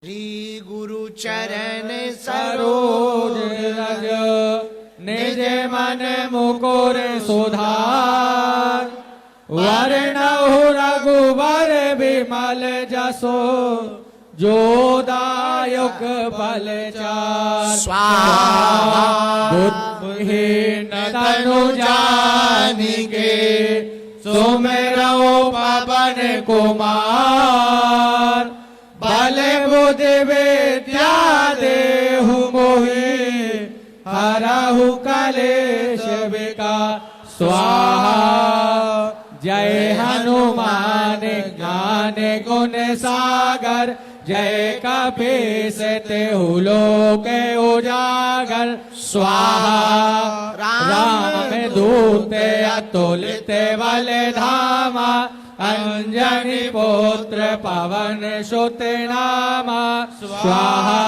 श्री गुरु चरण सरोज रज निज मन मुकुर सुधार वरणहु रघुवर विमल जसो जोदायक बल चार स्वाहा बुद्धिहीन तनु जानिके सुमिरौ पवन कुमार बल बुद्धि विद्या देहु मोहि हरहु कलेश विकार स्वाहा जय हनुमान ज्ञान गुण सागर जय कपीस तेहु लोक उजागर स्वाहा राम दूत अतुलित बल धामा अंजनी पुत्र पवन सुत नामा स्वाहा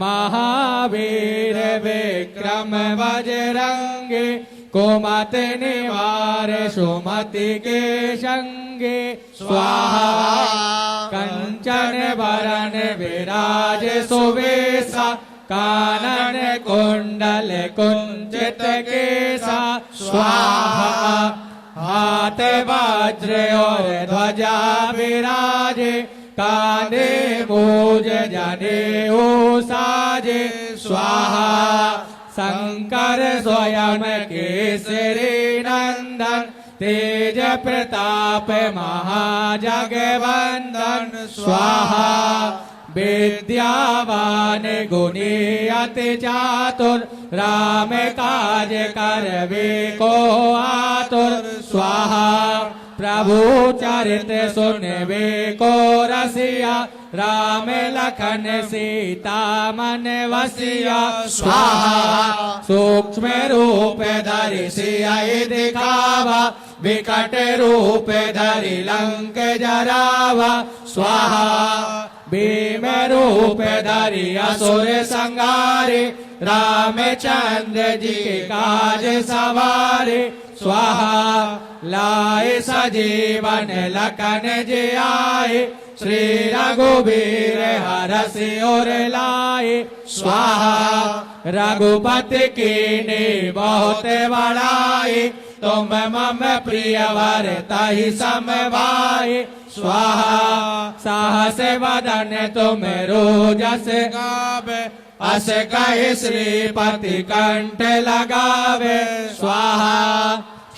महावीर विक्रम बजरंगी कुमति निवार सुमति के संगे स्वाहा कंचन बरन विराज सुवेशा कानन कुंडल कुंचित केसा स्वाहा हाथ वज्र और ध्वजा विराजे कांधे मूज जनेऊ साजे स्वाहा शंकर स्वयं केसरी नंदन तेज प्रताप महाजगवंदन स्वाहा विद्यावान गुणी अति चातुर राम काज करवे को आतुर स्वाहा प्रभु चरित सुनवे को रसिया राम लखन सीता मन वसिया स्वाहा सूक्ष्म रूप धरि सियाई दिखावा विकट रूप धरि लंक जरावा स्वाहा भीम रूप धरि असुर संहारे रामचंद्र जी के काज सवारे स्वाहा लाए सजीवन लखन जी आए श्री रघुबीर हरषि उर लाए स्वाहा रघुपति कीन्ही बहुत बड़ाई तुम मम प्रिय वर तहि सम भाई स्वाहा साहस वदन तुम रोजस गावे अस कहि श्रीपति कंठ लगावे स्वाहा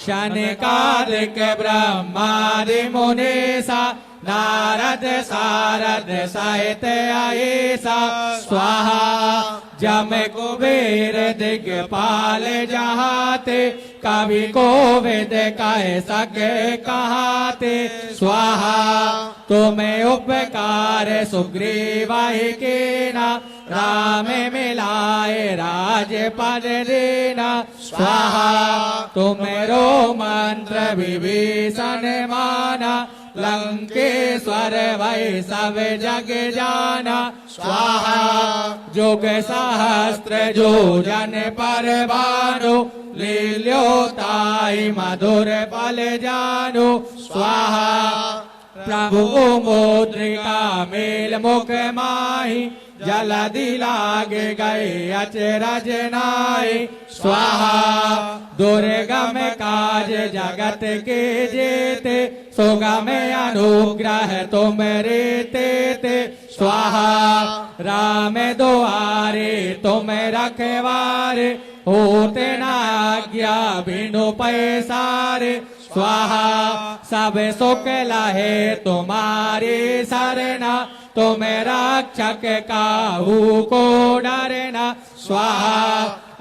शनिकादिक ब्रह्मादि मुनीसा नारद सारद सहित आईसा स्वाहा जम कुबेर दिग्पाल जहाते कवि कोविद कह सके कहाते स्वाहा तुम्हें उपकार सुग्रीव ही कीना राम मिलाए राजपद देना स्वाहा तुम्हें मंत्र विभीषण माना लंकेश्वर वै सब जग जाना स्वाहा जुग सहस्त्र जो जन पर भानु लील्योताई मधुर पल जानु स्वाहा प्रभु मुद्रिका मेल मुख माही जलधि लागे गए अचरज नाई स्वाहा दुर्गम काज जगत के जेते सुगम अनुग्रह तुम रीते ते स्वाहा राम दुआरे तुम रखवारे होते न आज्ञा बिनु पैसारे स्वाहा सब सुख लहे तुम्हारी सरना तुम रक्षक काहू को डरना स्वाहा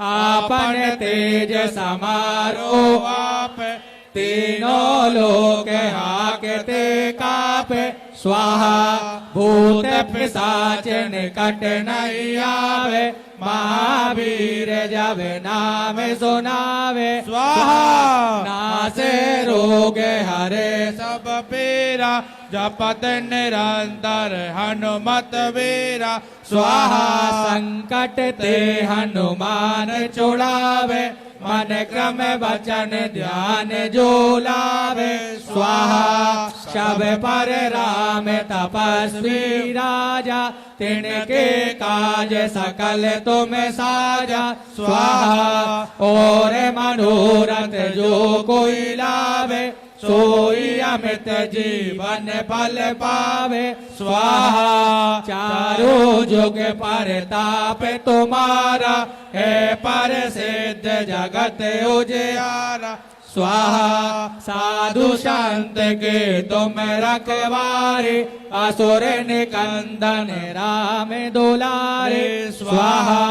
आपन तेज समारो आप तीनों लोक हाकते कापे स्वाहा भूत पिशाच निकट नहीं आवे महावीर जब नाम सुनावे स्वाहा नासे रोग हरे सब पीरा जपत निरंतर हनुमत वीरा स्वाहा संकट ते हनुमान छुड़ावे मन क्रम वचन ध्यान जो लावे स्वाहा शब पर राम तपस्वी राजा तिनके काज सकल तुम साजा स्वाहा और मनोरथ जो कोई लावे सोई अमित जीवन फल पावे स्वाहा चारों जुग पर ताप तुम्हारा है पर सिद्ध जगत उजियारा स्वाहा साधु संत के तुम रखवारे असुर निकंदन राम दुलारे स्वाहा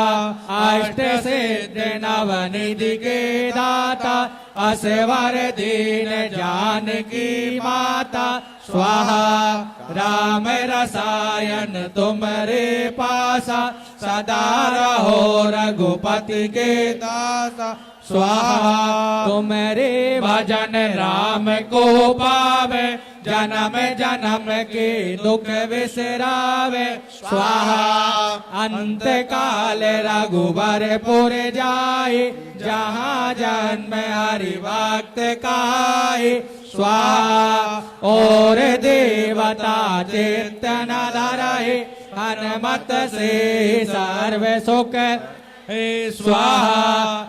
अष्ट सिद्ध नवनिधि के दाता असवर दीन जानकी माता स्वाहा राम रसायन तुम्हारे पासा सदा रहो रघुपति के दासा स्वाहा तुम्हारे भजन राम को पावे जन्म जन्म के दुख विसरावे स्वाहा अंत काल रघुबर पुर जाए जहाँ जन्म हरि भक्त काए स्वाहा और देवता चित्त न धरे हनुमत से सर्व सुख स्वाहा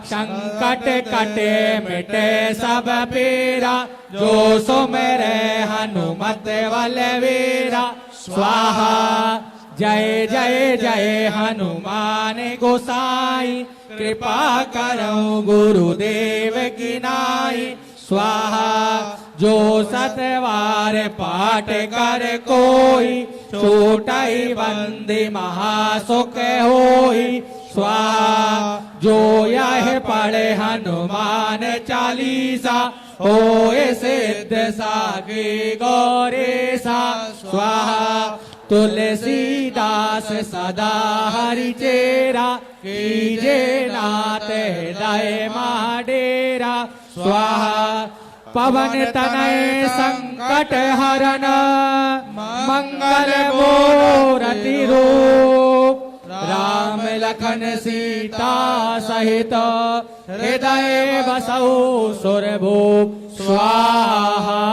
संकट कटे मिटे सब पीरा जो सुमेरे हनुमत बलवीरा स्वाहा जय जय जय हनुमान गोसाई कृपा करो गुरुदेव की नाई स्वाहा जो सतवार पाठ कर कोई छूटई बंदी महासुख होई स्वाहा जो यह पढ़े हनुमान चालीसा होए सिद्ध सागी गौरेसा स्वाहा तुलसीदास सदा हरि चेरा कीजे नाथ हृदय महाडेरा स्वाहा पवन तनय संकट हरन मंगल मूरति रूप राम लखन सीता सहित हृदय बसौ सुरभूप स्वाहा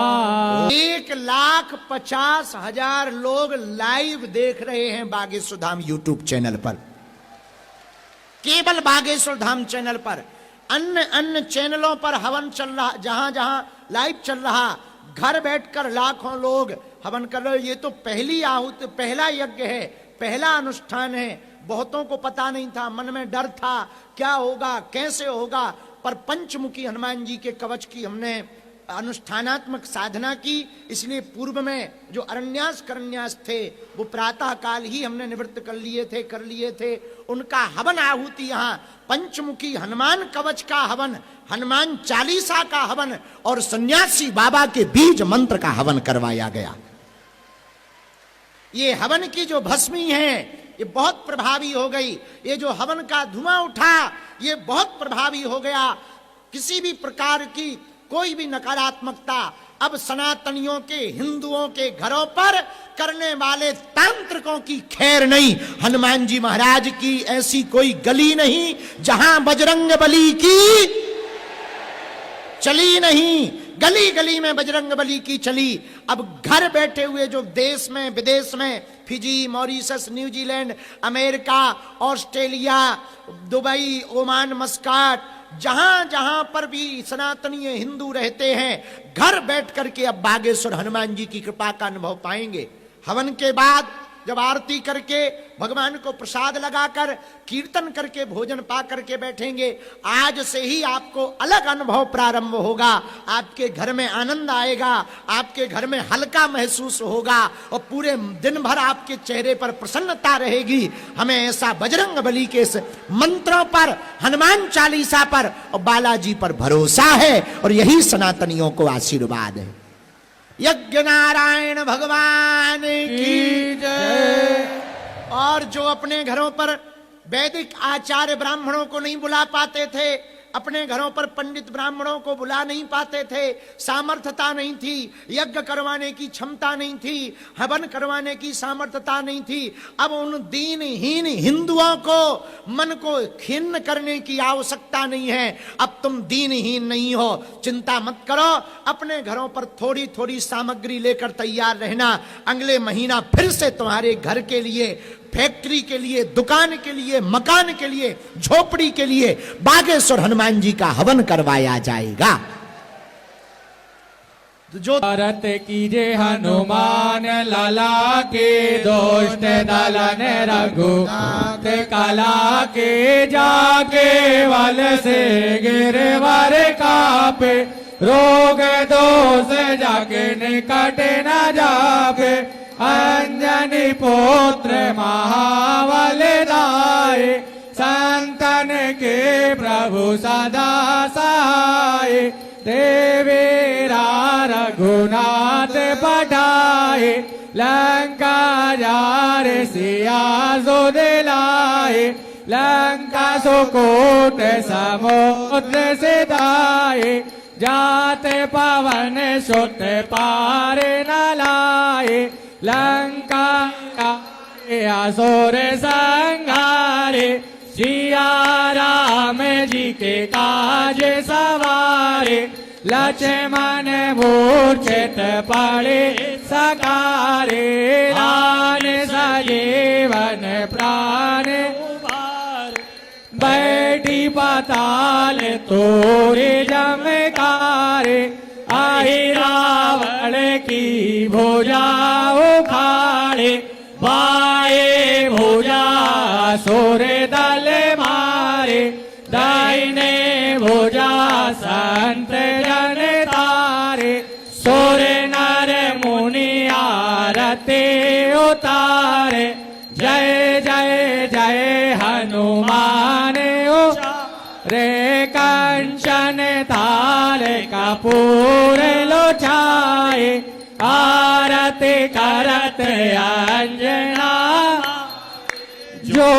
1,50,000 लोग लाइव देख रहे हैं बागेश्वर धाम यूट्यूब चैनल पर, केवल बागेश्वर धाम चैनल पर। अन्य चैनलों पर हवन चल रहा, जहां जहां लाइव चल रहा, घर बैठकर लाखों लोग हवन कर रहे। ये तो पहली आहुति, पहला यज्ञ है, पहला अनुष्ठान है। बहुतों को पता नहीं था, मन में डर था क्या होगा कैसे होगा, पर पंचमुखी हनुमान जी के कवच की हमने अनुष्ठानात्मक साधना की। इसलिए पूर्व में जो अरण्यास करन्यास थे वो प्रातः काल ही हमने निवृत्त कर लिए थे। उनका हवन आहुति यहाँ पंचमुखी हनुमान कवच का हवन, हनुमान चालीसा का हवन और सन्यासी बाबा के बीज मंत्र का हवन करवाया गया। ये हवन की जो भस्मी है ये बहुत प्रभावी हो गई। ये जो हवन का धुआं उठा ये बहुत प्रभावी हो गया। किसी भी प्रकार की कोई भी नकारात्मकता अब सनातनियों के, हिंदुओं के घरों पर करने वाले तांत्रिकों की खैर नहीं। हनुमान जी महाराज की ऐसी कोई गली नहीं जहां बजरंग बली की चली नहीं। गली गली में बजरंग बली की चली। अब घर बैठे हुए जो देश में विदेश में, Fiji, Mauritius, New Zealand, America, Australia, Dubai, Oman, Muscat, जहां जहां पर भी सनातनीय हिंदू रहते हैं, घर बैठ करके अब बागेश्वर हनुमान जी की कृपा का अनुभव पाएंगे। हवन के बाद जब आरती करके भगवान को प्रसाद लगाकर कीर्तन करके भोजन पा करके बैठेंगे, आज से ही आपको अलग अनुभव प्रारंभ होगा। आपके घर में आनंद आएगा, आपके घर में हल्का महसूस होगा और पूरे दिन भर आपके चेहरे पर प्रसन्नता रहेगी। हमें ऐसा बजरंग बली के मंत्रों पर, हनुमान चालीसा पर और बालाजी पर भरोसा है और यही सनातनियों को आशीर्वाद है। यज्ञ नारायण भगवान की जय। और जो अपने घरों पर वैदिक आचार्य ब्राह्मणों को नहीं बुला पाते थे, अपने घरों पर पंडित ब्राह्मणों को बुला नहीं पाते थे, सामर्थ्यता नहीं थी, यज्ञ करवाने की क्षमता नहीं थी, हवन करवाने की सामर्थ्यता नहीं थी। अब उन दीनहीन हिंदुओं को मन को खिन्न करने की आवश्यकता नहीं है। अब तुम दीनहीन नहीं हो, चिंता मत करो, अपने घरों पर थोड़ी थोड़ी सामग्री लेकर तैयार रहना। अगले महीना फिर से तुम्हारे घर के लिए, फैक्ट्री के लिए, दुकान के लिए, मकान के लिए, झोपड़ी के लिए बागेश्वर हनुमान जी का हवन करवाया जाएगा। जो भारत कीजे हनुमान लाला के, दोष्ट दलन रघुनाथ काला के, जाके वल से गिरवर कापे, रोग दोष जाके निकट न जापे, अंजनी पुत्र महाबल दाए, संतन के प्रभु सदा सहाय, देवेरा रघुनाथ पठाए, लंका जार सिया सो दिलाए, लंका सुकोट समुद्र से दाए, जाते पवन सुत पार न लाए, लंका असुर संहारे, सिया राम जी के काज सवारे, लक्ष्मण मूर्छित पड़े सकारे, आन सजीवन प्राण बैठी पाताल तोरे जमकारे, आई रावण की भुजा उखाड़े, बाए भुजा सुर दल मारे, दाहिने भुजा संत जन तारे, सुर नर मुनि आरती उतारे, जय जय जय हनुमान रे, कंचन थाल कपूर लोचाए, आरती करत अंजना, जो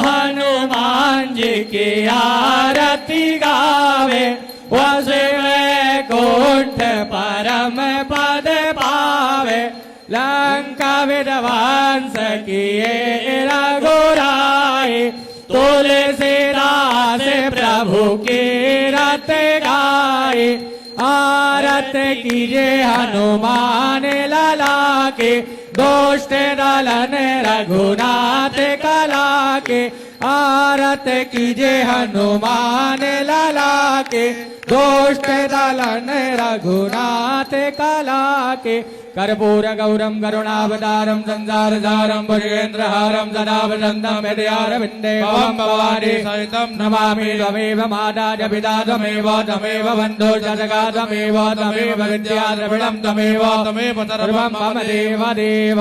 हनुमान जी की आरती गावे, वस वैकुंठ परम पद पावे, लंका विध्वंस किए रघुराई, तुलसीदास प्रभु की रत गाए, आरत कीजे हनुमान लाला के, दोष्ट दलन रघुनाथ कला के, आरत कीजे हनुमान लाला के, दोष्ट दलन रघुनाथ कला के, कर्पूर गौरम करुणावतारम संसार सारम भुजगेन्द्रहारम सदा वसंतम हृदयारविंदे भवं भवानी सहितं नमामि, त्वमेव माता च पिता त्वमेव, त्वमेव बन्धु च सखा त्वमेव, त्वमेव विद्या द्रविणं त्वमेव, त्वमेव सर्वं मम देव देव।